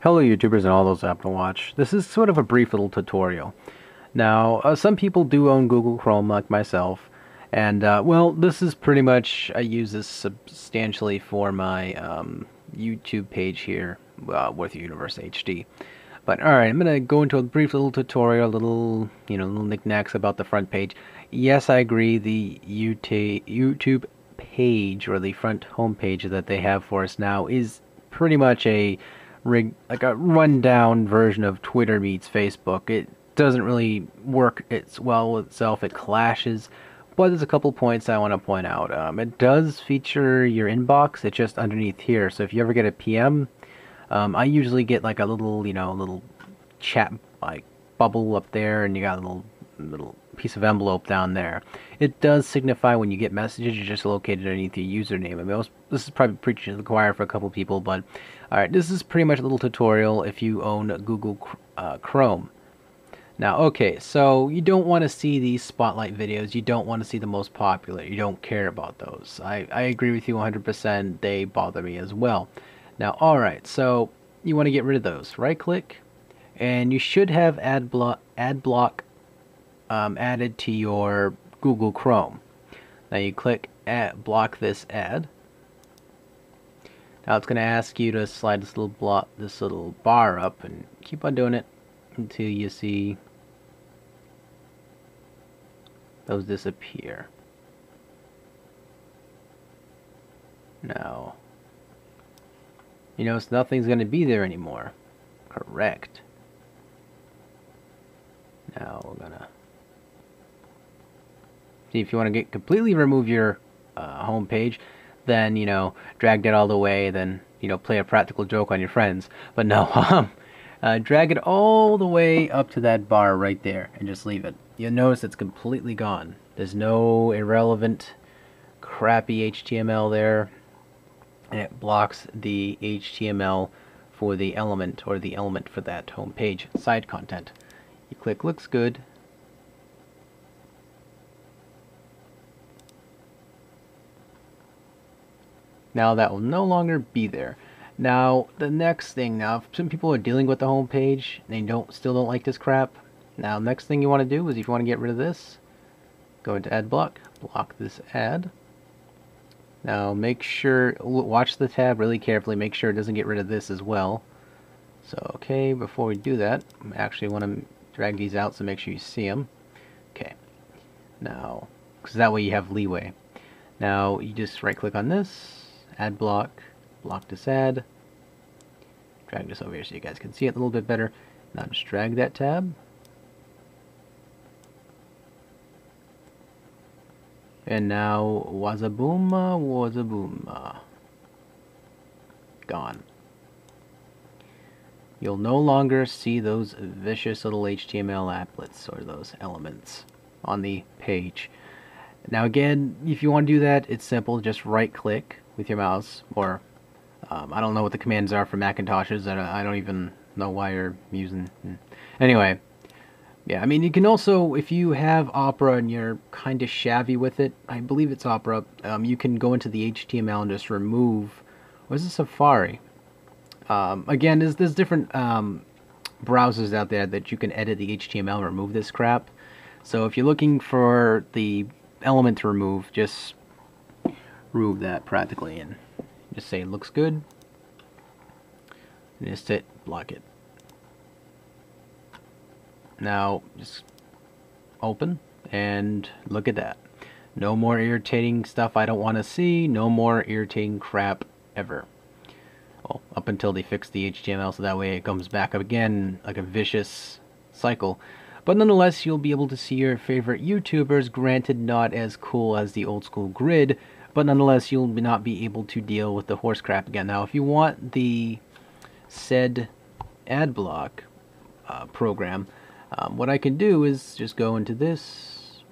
Hello YouTubers and all those apt to watch. This is sort of a brief little tutorial. Now, some people do own Google Chrome like myself, and well, this is pretty much, I use this substantially for my YouTube page here with Universe HD. But alright, I'm going to go into a brief little tutorial, little knickknacks about the front page. Yes, I agree, the YouTube page, or the front home page that they have for us now, is pretty much like a rundown version of Twitter meets Facebook. It doesn't really work well with itself. It clashes, but there's a couple points I want to point out. It does feature your inbox. It's just underneath here. So if you ever get a PM, I usually get like a little chat like bubble up there, and you got a little piece of envelope down there. It does signify when you get messages. You're just located underneath your username. I mean, this is probably preaching to the choir for a couple people, but alright, this is pretty much a little tutorial if you own Google Chrome. Now, okay, so you don't want to see these spotlight videos. You don't want to see the most popular. You don't care about those. I agree with you 100%. They bother me as well. Now, alright, so you want to get rid of those. Right click, and you should have ad block added to your Google Chrome. Now you click block this ad. Now it's going to ask you to slide this little bar up, and keep on doing it until you see those disappear. Now, you notice nothing's going to be there anymore. Correct. Now we're gonna see if you want to completely remove your home page. Then drag that all the way. Then play a practical joke on your friends. But no, drag it all the way up to that bar right there, and just leave it. You'll notice it's completely gone. There's no irrelevant, crappy HTML there, and it blocks the HTML for the element, or the element for that home page side content. You click looks good. Now that will no longer be there. Now the next thing, now if some people are dealing with the home page and they still don't like this crap, now next thing you want to do is, if you want to get rid of this, go into ad block, block this ad. Now make sure, watch the tab really carefully, make sure it doesn't get rid of this as well. So okay, before we do that, I actually want to drag these out, so make sure you see them. Okay, now, because that way you have leeway. Now you just right click on this, ad block, block this ad, drag this over here so you guys can see it a little bit better. Now just drag that tab, and now wazaboom, gone. You'll no longer see those vicious little HTML applets, or those elements, on the page. Now again, if you want to do that, it's simple. Just right click with your mouse, or I don't know what the commands are for Macintoshes, and I don't even know why you're using. Anyway, yeah, I mean, you can also, if you have Opera and you're kind of shabby with it, I believe it's Opera, you can go into the HTML and just remove, or is it Safari? Again, there's different browsers out there that you can edit the HTML and remove this crap. So if you're looking for the element to remove, just remove that practically, and just say looks good, and just hit block it. Now just open and look at that. No more irritating stuff I don't want to see. No more irritating crap ever. Well, up until they fix the HTML, so that way it comes back up again like a vicious cycle. But nonetheless, you'll be able to see your favorite YouTubers, granted not as cool as the old school grid, but nonetheless you'll not be able to deal with the horse crap again. Now if you want the said ad block program, what I can do is just go into this,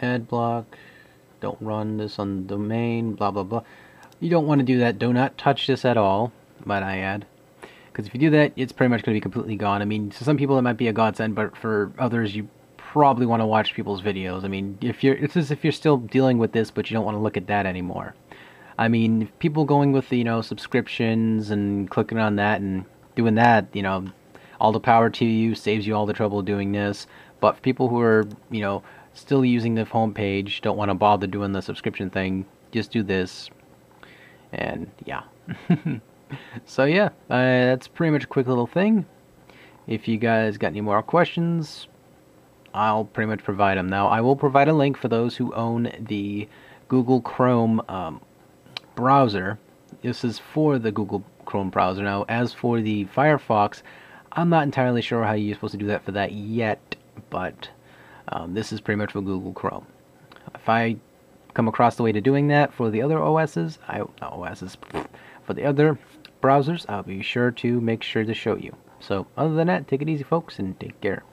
ad block, don't run this on the domain, blah blah blah. You don't want to do that. Do not touch this at all, might I add. Because if you do that, it's pretty much going to be completely gone. I mean, to some people it might be a godsend, but for others you probably want to watch people's videos. I mean, it's as if you're still dealing with this, but you don't want to look at that anymore. I mean, people going with the, subscriptions and clicking on that and doing that, all the power to you, saves you all the trouble doing this. But for people who are, still using the homepage, don't want to bother doing the subscription thing, just do this. And yeah. So yeah, that's pretty much a quick little thing. If you guys got any more questions, I'll pretty much provide them. Now, I will provide a link for those who own the Google Chrome browser. This is for the Google Chrome browser. Now, as for the Firefox, I'm not entirely sure how you're supposed to do that for that yet, but this is pretty much for Google Chrome. If I come across the way to doing that for the other OSs, for the other browsers, I'll be sure to make sure to show you. So, other than that, take it easy, folks, and take care.